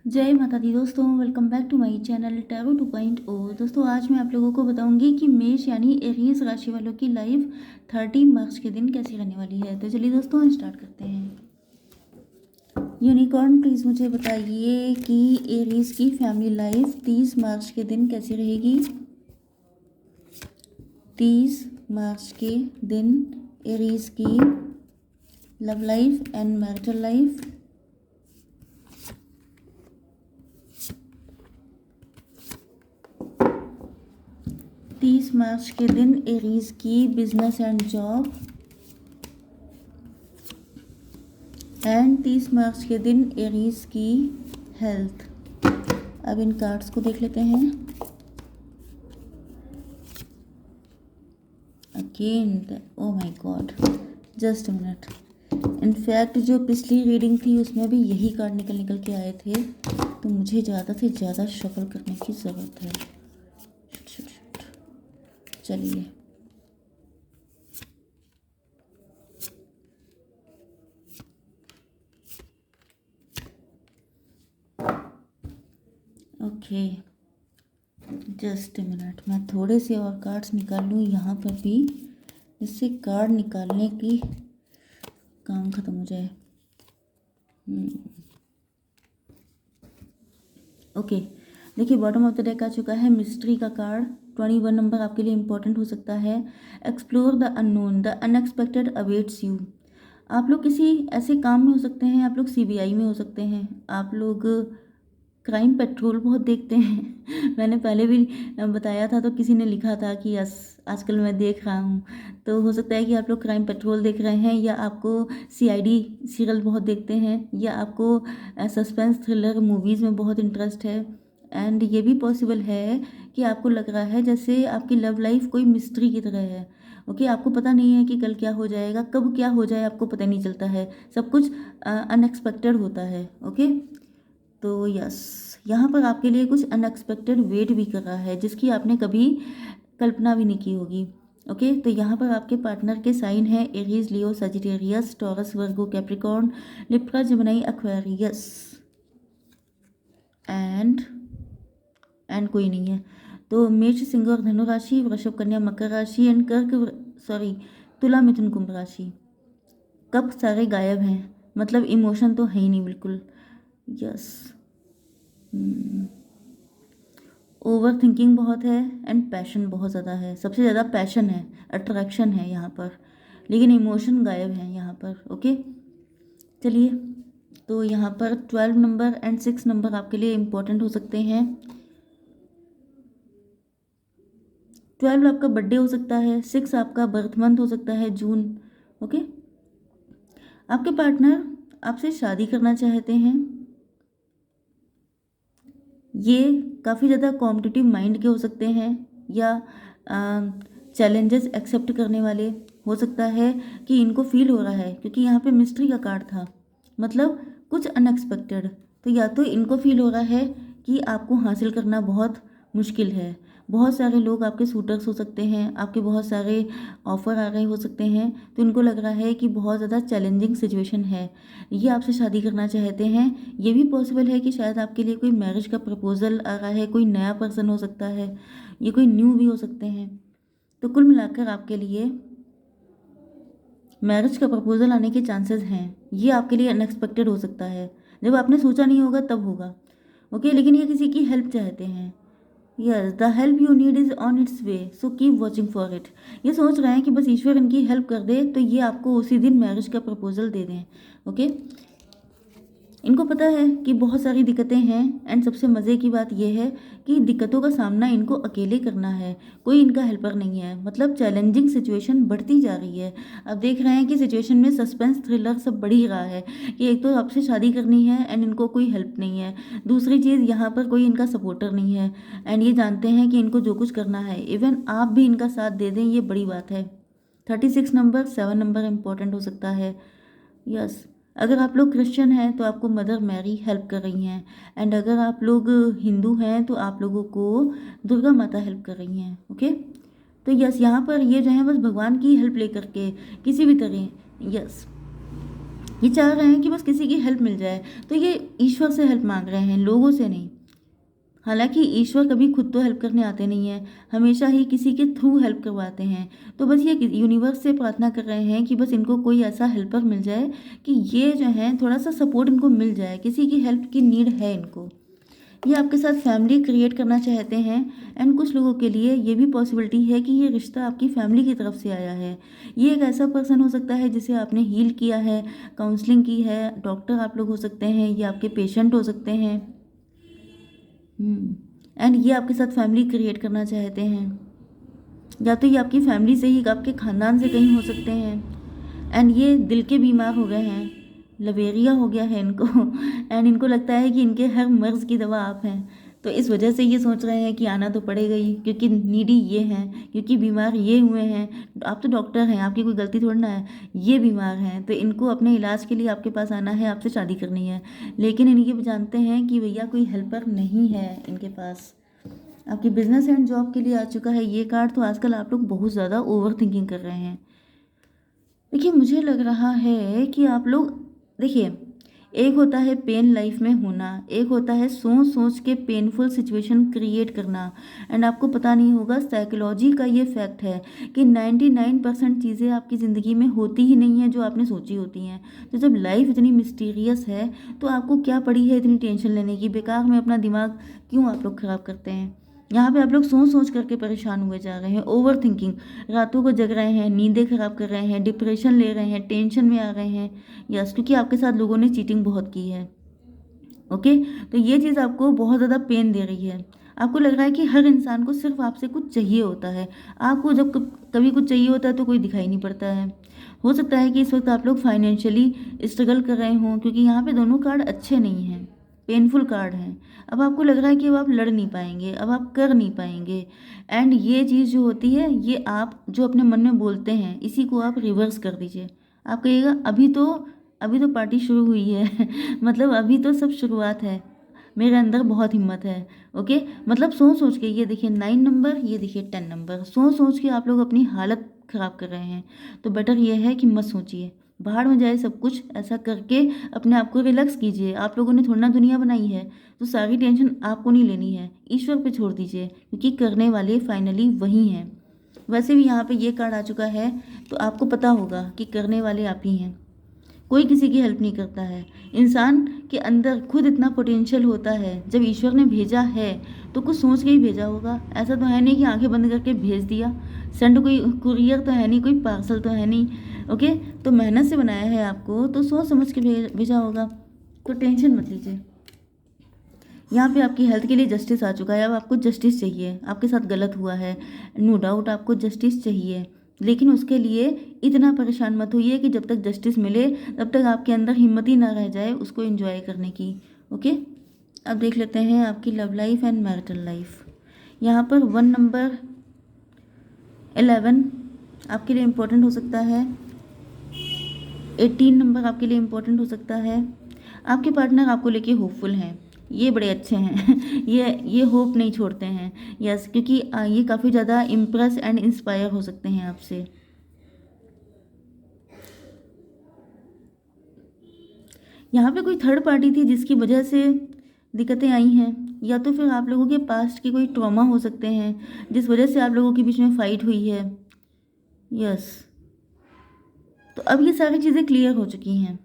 जय माता दी दोस्तों, welcome back to my channel tarot 2.0। दोस्तों आज मैं आप लोगों को बताऊंगी कि मेष यानी एरीज राशि वालों की लाइफ 30 मार्च के दिन कैसी रहने वाली है। तो चलिए दोस्तों स्टार्ट करते हैं। यूनिकॉर्न प्लीज़ मुझे बताइए कि एरीज की फैमिली लाइफ 30 मार्च के दिन कैसी रहेगी। 30 मार्च के दिन एरीज की love life and marital life. 30 मार्च के दिन एरीज की बिजनेस एंड जॉब एंड 30 मार्च के दिन एरीज की हेल्थ। अब इन कार्ड्स को देख लेते हैं। Again oh my God, just a minute. In fact जो पिछली रीडिंग थी उसमें भी यही कार्ड निकल के आए थे, तो मुझे ज़्यादा से ज़्यादा शफल करने की ज़रूरत है। चलिए ओके, जस्ट अ मिनट, मैं थोड़े से और कार्ड्स निकाल लूँ यहाँ पर भी, जिससे कार्ड निकालने की काम ख़त्म हो जाए। ओके देखिए, बॉटम ऑफ द डेक आ चुका है मिस्ट्री का कार्ड। 21 नंबर आपके लिए इम्पोर्टेंट हो सकता है। Explore the unknown, the unexpected awaits you. आप लोग किसी ऐसे काम में हो सकते हैं, आप लोग सीबीआई में हो सकते हैं, आप लोग क्राइम पेट्रोल बहुत देखते हैं। मैंने पहले भी बताया था, तो किसी ने लिखा था कि यस आजकल मैं देख रहा हूँ। तो हो सकता है कि आप लोग क्राइम पेट्रोल देख रहे हैं, या आपको सीआईडी सीरियल बहुत देखते हैं, या आपको सस्पेंस थ्रिलर मूवीज़ में बहुत इंटरेस्ट है। एंड ये भी पॉसिबल है कि आपको लग रहा है जैसे आपकी लव लाइफ कोई मिस्ट्री की तरह है। ओके आपको पता नहीं है कि कल क्या हो जाएगा, कब क्या हो जाए आपको पता नहीं चलता है, सब कुछ अनएक्सपेक्टेड होता है। ओके तो यस, यहाँ पर आपके लिए कुछ अनएक्सपेक्टेड वेट भी कर रहा है, जिसकी आपने कभी कल्पना भी नहीं की होगी। ओके तो यहाँ पर आपके पार्टनर के साइन है Aries, Leo, Sagittarius, taurus, Virgo, Capricorn, Libra, Gemini, Aquarius and कोई नहीं है। तो मेष, सिंह और धनु राशि, वृषभ, कन्या, मकर राशि एंड तुला, मिथुन, कुंभ राशि। कब सारे गायब हैं, मतलब इमोशन तो है ही नहीं बिल्कुल। यस, ओवर थिंकिंग बहुत है एंड पैशन बहुत ज़्यादा है। सबसे ज़्यादा पैशन है, अट्रैक्शन है यहाँ पर, लेकिन इमोशन गायब है यहाँ पर। ओके चलिए, तो यहाँ पर 12 नंबर एंड 6 नंबर आपके लिए इम्पोर्टेंट हो सकते हैं। 12 आपका बर्थडे हो सकता है, 6 आपका बर्थ मंथ हो सकता है, जून। ओके आपके पार्टनर आपसे शादी करना चाहते हैं। ये काफ़ी ज़्यादा कॉम्पिटिटिव माइंड के हो सकते हैं, या चैलेंजेस एक्सेप्ट करने वाले। हो सकता है कि इनको फील हो रहा है, क्योंकि यहाँ पे मिस्ट्री का कार्ड था, मतलब कुछ अनएक्सपेक्टेड। तो या तो इनको फील हो रहा है कि आपको हासिल करना बहुत मुश्किल है। बहुत सारे लोग आपके सूटर्स हो सकते हैं, आपके बहुत सारे ऑफ़र आ रहे हो सकते हैं, तो इनको लग रहा है कि बहुत ज़्यादा चैलेंजिंग सिचुएशन है। ये आपसे शादी करना चाहते हैं। ये भी पॉसिबल है कि शायद आपके लिए कोई मैरिज का प्रपोजल आ रहा है, कोई नया पर्सन हो सकता है, ये कोई न्यू भी हो सकते हैं। तो कुल मिलाकर आपके लिए मैरिज का प्रपोजल आने के चांसेस हैं। ये आपके लिए अनएक्सपेक्टेड हो सकता है, जब आपने सोचा नहीं होगा तब होगा। ओके लेकिन ये किसी की हेल्प चाहते हैं। Yes, the help you need is on it's way, so keep watching for it. ये सोच रहे हैं कि बस ईश्वर इनकी हेल्प कर दे, तो ये आपको उसी दिन मैरिज का प्रपोजल दे दें। ओके इनको पता है कि बहुत सारी दिक्कतें हैं, एंड सबसे मज़े की बात यह है कि दिक्कतों का सामना इनको अकेले करना है, कोई इनका हेल्पर नहीं है। मतलब चैलेंजिंग सिचुएशन बढ़ती जा रही है। अब देख रहे हैं कि सिचुएशन में सस्पेंस थ्रिलर सब बढ़ ही रहा है, कि एक तो आपसे शादी करनी है एंड इनको कोई हेल्प नहीं है, दूसरी चीज़ यहाँ पर कोई इनका सपोर्टर नहीं है, एंड ये जानते हैं कि इनको जो कुछ करना है, इवन आप भी इनका साथ दे दें, ये बड़ी बात है। 36 नंबर, 7 नंबर इम्पोर्टेंट हो सकता है। यस, अगर आप लोग क्रिश्चियन हैं तो आपको मदर मैरी हेल्प कर रही हैं, एंड अगर आप लोग हिंदू हैं तो आप लोगों को दुर्गा माता हेल्प कर रही हैं। ओके तो यस, यहाँ पर ये जो है बस भगवान की हेल्प लेकर के किसी भी तरह। यस ये चाह रहे हैं कि बस किसी की हेल्प मिल जाए, तो ये ईश्वर से हेल्प मांग रहे हैं, लोगों से नहीं। हालांकि ईश्वर कभी खुद तो हेल्प करने आते नहीं हैं, हमेशा ही किसी के थ्रू हेल्प करवाते हैं। तो बस ये यूनिवर्स से प्रार्थना कर रहे हैं कि बस इनको कोई ऐसा हेल्पर मिल जाए कि ये जो है थोड़ा सा सपोर्ट इनको मिल जाए, किसी की हेल्प की नीड है इनको। ये आपके साथ फैमिली क्रिएट करना चाहते हैं। एंड कुछ लोगों के लिए ये भी पॉसिबिलिटी है कि ये रिश्ता आपकी फैमिली की तरफ से आया है। ये एक ऐसा पर्सन हो सकता है जिसे आपने हील किया है, काउंसलिंग की है, डॉक्टर आप लोग हो सकते हैं, ये आपके पेशेंट हो सकते हैं। एंड ये आपके साथ फैमिली क्रिएट करना चाहते हैं, या तो ये आपकी फैमिली से ही, आपके ख़ानदान से कहीं हो सकते हैं। एंड ये दिल के बीमार हो गए हैं, लवेरिया हो गया है इनको एंड इनको लगता है कि इनके हर मर्ज़ की दवा आप हैं। तो इस वजह से ये सोच रहे हैं कि आना तो पड़ेगा ही, क्योंकि नीडी ये हैं, क्योंकि बीमार ये हुए हैं। आप तो डॉक्टर हैं, आपकी कोई गलती थोड़ी ना है, ये बीमार हैं तो इनको अपने इलाज के लिए आपके पास आना है, आपसे शादी करनी है। लेकिन इनके जानते हैं कि भैया कोई हेल्पर नहीं है इनके पास। आपकी बिजनेस एंड जॉब के लिए आ चुका है ये कार्ड। तो आजकल आप लोग बहुत ज़्यादा ओवर थिंकिंग कर रहे हैं। देखिए, मुझे लग रहा है कि आप लोग, देखिए, एक होता है पेन लाइफ में होना, एक होता है सोच सोच के पेनफुल सिचुएशन क्रिएट करना। एंड आपको पता नहीं होगा, साइकोलॉजी का ये फैक्ट है कि 99% चीज़ें आपकी ज़िंदगी में होती ही नहीं है जो आपने सोची होती हैं। तो जब लाइफ इतनी मिस्टीरियस है तो आपको क्या पड़ी है इतनी टेंशन लेने की? बेकार में अपना दिमाग क्यों आप लोग ख़राब करते हैं? यहाँ पे आप लोग सोच सोच करके परेशान हुए जा रहे हैं, ओवर थिंकिंग, रातों को जग रहे हैं, नींदें खराब कर रहे हैं, डिप्रेशन ले रहे हैं, टेंशन में आ रहे हैं। यस, क्योंकि आपके साथ लोगों ने चीटिंग बहुत की है। ओके, तो ये चीज़ आपको बहुत ज़्यादा पेन दे रही है। आपको लग रहा है कि हर इंसान को सिर्फ आपसे कुछ चाहिए होता है। आपको जब कभी कुछ चाहिए होता है तो कोई दिखाई नहीं पड़ता है। हो सकता है कि इस वक्त आप लोग फाइनेंशियली स्ट्रगल कर रहे हों, क्योंकि यहाँ पे दोनों कार्ड अच्छे नहीं हैं, पेनफुल कार्ड हैं। अब आपको लग रहा है कि अब आप लड़ नहीं पाएंगे, अब आप कर नहीं पाएंगे। एंड ये चीज़ जो होती है, ये आप जो अपने मन में बोलते हैं इसी को आप रिवर्स कर दीजिए। आप कहिएगा अभी तो पार्टी शुरू हुई है मतलब अभी तो सब शुरुआत है, मेरे अंदर बहुत हिम्मत है। ओके, मतलब सोच सोच के, ये देखिए 9 नंबर, ये देखिए 10 नंबर, सोच सोच के आप लोग अपनी हालत ख़राब कर रहे हैं। तो बेटर ये है कि मत सोचिए, बाहर में जाए सब कुछ। ऐसा करके अपने आप को रिलैक्स कीजिए। आप लोगों ने थोड़ा ना दुनिया बनाई है, तो सारी टेंशन आपको नहीं लेनी है, ईश्वर पे छोड़ दीजिए, क्योंकि करने वाले फाइनली वही हैं। वैसे भी यहाँ पे ये कार्ड आ चुका है तो आपको पता होगा कि करने वाले आप ही हैं। कोई किसी की हेल्प नहीं करता है। इंसान के अंदर खुद इतना पोटेंशियल होता है, जब ईश्वर ने भेजा है तो कुछ सोच के ही भेजा होगा। ऐसा तो है नहीं कि आंखें बंद करके भेज दिया। सेंड कोई कुरियर तो है नहीं, कोई पार्सल तो है नहीं। ओके, तो मेहनत से बनाया है आपको, तो सोच समझ के भेजा होगा। तो टेंशन मत लीजिए। यहाँ पे आपकी हेल्थ के लिए जस्टिस आ चुका है। अब आपको जस्टिस चाहिए, आपके साथ गलत हुआ है, नो डाउट आपको जस्टिस चाहिए। लेकिन उसके लिए इतना परेशान मत होइए कि जब तक जस्टिस मिले तब तक आपके अंदर हिम्मत ही ना रह जाए उसको एंजॉय करने की। ओके, अब देख लेते हैं आपकी love life and marital life. यहाँ पर 1 नंबर 11 आपके लिए इम्पोर्टेंट हो सकता है। 18 नंबर आपके लिए इम्पोर्टेंट हो सकता है। आपके पार्टनर आपको लेके होपफुल हैं, ये बड़े अच्छे हैं ये होप नहीं छोड़ते हैं। यस, क्योंकि ये काफ़ी ज़्यादा इम्प्रेस एंड इंस्पायर हो सकते हैं आपसे। यहाँ पे कोई थर्ड पार्टी थी जिसकी वजह से दिक्कतें आई हैं, या तो फिर आप लोगों के पास्ट के कोई ट्रॉमा हो सकते हैं जिस वजह से आप लोगों के बीच में फाइट हुई है। यस, तो अब ये सारी चीज़ें क्लियर हो चुकी हैं।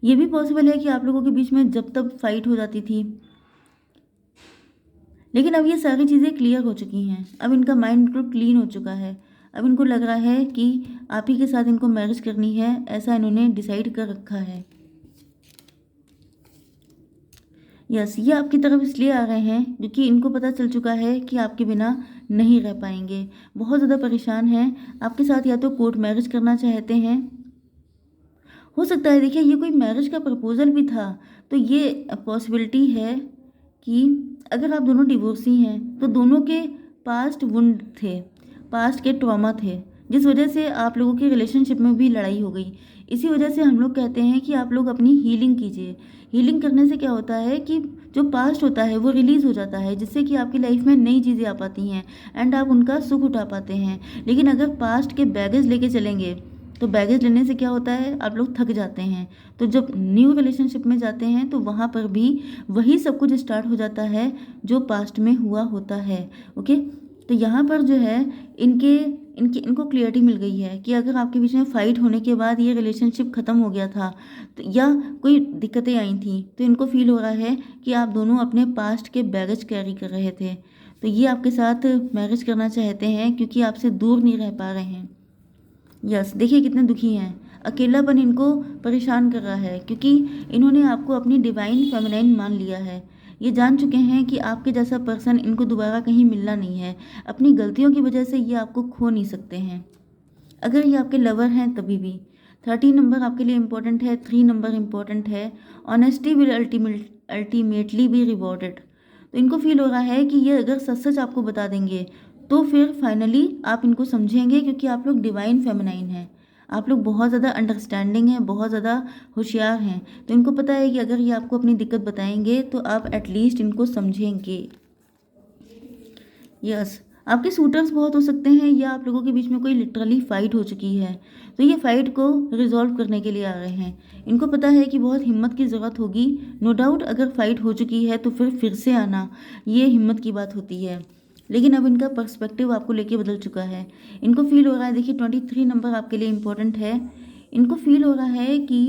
ये भी पॉसिबल है कि आप लोगों के बीच में जब तब फाइट हो जाती थी, लेकिन अब ये सारी चीज़ें क्लियर हो चुकी हैं। अब इनका माइंड बिल्कुल क्लीन हो चुका है। अब इनको लग रहा है कि आप ही के साथ इनको मैरिज करनी है, ऐसा इन्होंने डिसाइड कर रखा है। यस, ये आपकी तरफ इसलिए आ रहे हैं क्योंकि इनको पता चल चुका है कि आपके बिना नहीं रह पाएंगे। बहुत ज़्यादा परेशान हैं आपके साथ, या तो कोर्ट मैरिज करना चाहते हैं, हो सकता है। देखिए, ये कोई मैरिज का प्रपोजल भी था, तो ये पॉसिबिलिटी है कि अगर आप दोनों डिवोर्सी हैं तो दोनों के पास्ट वुंड थे, पास्ट के ट्रॉमा थे, जिस वजह से आप लोगों के रिलेशनशिप में भी लड़ाई हो गई। इसी वजह से हम लोग कहते हैं कि आप लोग अपनी हीलिंग कीजिए। हीलिंग करने से क्या होता है कि जो पास्ट होता है वो रिलीज़ हो जाता है, जिससे कि आपकी लाइफ में नई चीज़ें आ पाती हैं एंड आप उनका सुख उठा पाते हैं। लेकिन अगर पास्ट के बैगेज लेके चलेंगे तो बैगेज लेने से क्या होता है, आप लोग थक जाते हैं। तो जब न्यू रिलेशनशिप में जाते हैं तो वहाँ पर भी वही सब कुछ स्टार्ट हो जाता है जो पास्ट में हुआ होता है। ओके, तो यहाँ पर जो है इनको क्लियरिटी मिल गई है कि अगर आपके बीच में फ़ाइट होने के बाद ये रिलेशनशिप ख़त्म हो गया था तो या कोई दिक्कतें आई थी, तो इनको फील हो रहा है कि आप दोनों अपने पास्ट के बैगेज कैरी कर रहे थे। तो ये आपके साथ मैरिज करना चाहते हैं क्योंकि आपसे दूर नहीं रह पा रहे हैं। यस, देखिए कितने दुखी हैं। अकेलापन इनको परेशान कर रहा है क्योंकि इन्होंने आपको अपनी डिवाइन फेमिनाइन मान लिया है। ये जान चुके हैं कि आपके जैसा पर्सन इनको दोबारा कहीं मिलना नहीं है। अपनी गलतियों की वजह से ये आपको खो नहीं सकते हैं। अगर ये आपके लवर हैं तभी भी। 13 नंबर आपके लिए इम्पोर्टेंट है, 3 नंबर इम्पोर्टेंट है। Honesty will ultimately be rewarded. तो इनको फील हो रहा है कि ये अगर सच सच आपको बता देंगे तो फिर फाइनली आप इनको समझेंगे क्योंकि आप लोग डिवाइन फेमिनाइन हैं। आप लोग बहुत ज़्यादा अंडरस्टैंडिंग हैं, बहुत ज़्यादा होशियार हैं। तो इनको पता है कि अगर ये आपको अपनी दिक्कत बताएंगे तो आप एटलीस्ट इनको समझेंगे। यस, आपके सूटर्स बहुत हो सकते हैं या आप लोगों के बीच में कोई लिटरली फ़ाइट हो चुकी है, तो ये फ़ाइट को रिजॉल्व करने के लिए आ रहे हैं। इनको पता है कि बहुत हिम्मत की ज़रूरत होगी। नो डाउट अगर फ़ाइट हो चुकी है तो फिर से आना, ये हिम्मत की बात होती है। लेकिन अब इनका पर्सपेक्टिव आपको लेके बदल चुका है। इनको फील हो रहा है, देखिए 23 नंबर आपके लिए इम्पोर्टेंट है। इनको फील हो रहा है कि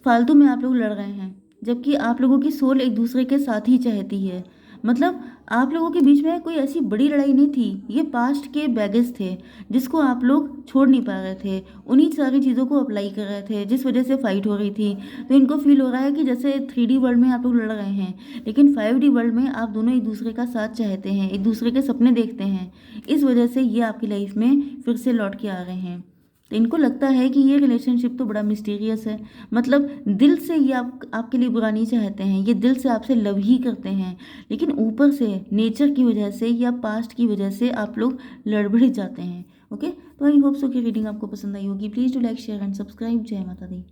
फालतू में आप लोग लड़ रहे हैं, जबकि आप लोगों की सोल एक दूसरे के साथ ही चाहती है। मतलब आप लोगों के बीच में कोई ऐसी बड़ी लड़ाई नहीं थी, ये पास्ट के बैगेज थे जिसको आप लोग छोड़ नहीं पा रहे थे। उन्हीं सारी चीज़ों को अप्लाई कर रहे थे जिस वजह से फाइट हो रही थी। तो इनको फील हो रहा है कि जैसे 3D वर्ल्ड में आप लोग लड़ रहे हैं, लेकिन 5D वर्ल्ड में आप दोनों एक दूसरे का साथ चाहते हैं, एक दूसरे के सपने देखते हैं। इस वजह से ये आपकी लाइफ में फिर से लौट के आ रहे हैं। तो इनको लगता है कि ये रिलेशनशिप तो बड़ा मिस्टीरियस है। मतलब दिल से ये आपके लिए बुरा नहीं चाहते हैं, ये दिल से आपसे लव ही करते हैं, लेकिन ऊपर से नेचर की वजह से या पास्ट की वजह से आप लोग लड़बड़ जाते हैं। ओके, तो आई होप सो कि रीडिंग आपको पसंद आई होगी। Please do like share and subscribe. जय माता दी।